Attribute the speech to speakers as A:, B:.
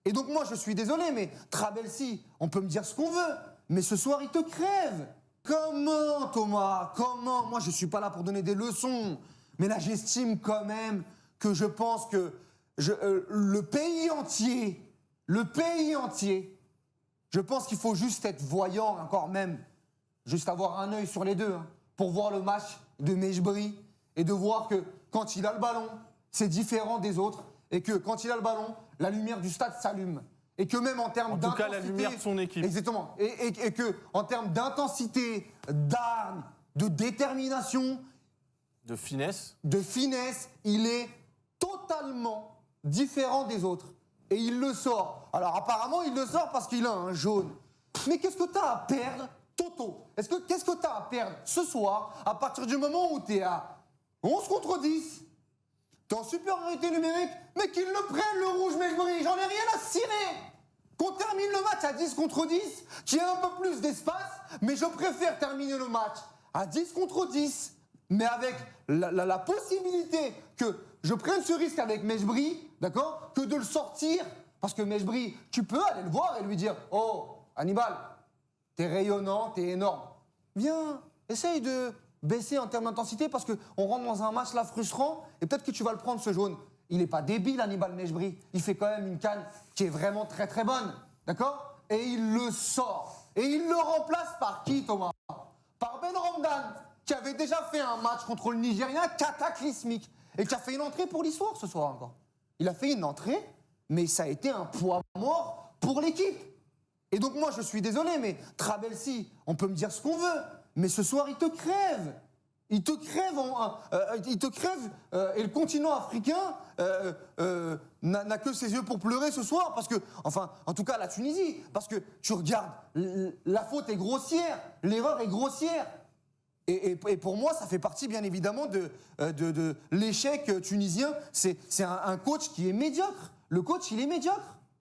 A: Et donc moi, je suis désolé, mais Trabelsi, on peut me dire ce qu'on veut, mais ce soir, il te crève. Comment, Thomas? Comment? Moi, je suis pas là pour donner des leçons. Mais là, j'estime quand même que je pense que le pays entier, je pense qu'il faut juste être voyant encore même, juste avoir un œil sur les deux, hein, pour voir le match de Mejbri et de voir que quand il a le ballon, c'est différent des autres et que quand il a le ballon, la lumière du stade s'allume. Et que même en termes d'intensité...
B: En tout cas, la lumière de son équipe.
A: Exactement. Et que en termes d'intensité, d'armes, de détermination...
B: De finesse.
A: De finesse, il est totalement différent des autres. Et il le sort. Alors apparemment, il le sort parce qu'il a un jaune. Mais qu'est-ce que t'as à perdre, Toto? Qu'est-ce que t'as à perdre ce soir, à partir du moment où t'es à 11 contre 10? T'es en supériorité numérique, mais qu'ils le prennent, le rouge Mejbri, j'en ai rien à cirer. Qu'on termine le match à 10 contre 10, qu'il y ait un peu plus d'espace, mais je préfère terminer le match à 10 contre 10, mais avec la possibilité que je prenne ce risque avec Mejbri, d'accord, que de le sortir. Parce que Mejbri, tu peux aller le voir et lui dire « Oh, Hannibal, t'es rayonnant, t'es énorme. Viens, essaye de baisser en termes d'intensité parce qu'on rentre dans un match là frustrant et peut-être que tu vas le prendre ce jaune. » Il n'est pas débile, Hannibal Mejbri. Il fait quand même une canne qui est vraiment très très bonne. D'accord? Et il le sort. Et il le remplace par qui, Thomas? Par Ben Ramdan, qui avait déjà fait un match contre le Nigérien cataclysmique et qui a fait une entrée pour l'histoire ce soir encore. Il a fait une entrée, mais ça a été un poids mort pour l'équipe. Et donc moi, je suis désolé, mais Trabelsi, on peut me dire ce qu'on veut, mais ce soir, il te crève. Il te crève, et le continent africain n'a que ses yeux pour pleurer ce soir, parce que, enfin, en tout cas la Tunisie, parce que tu regardes, la faute est grossière, l'erreur est grossière. Et pour moi, ça fait partie, bien évidemment, de l'échec tunisien. C'est un coach qui est médiocre. Le coach, il est médiocre.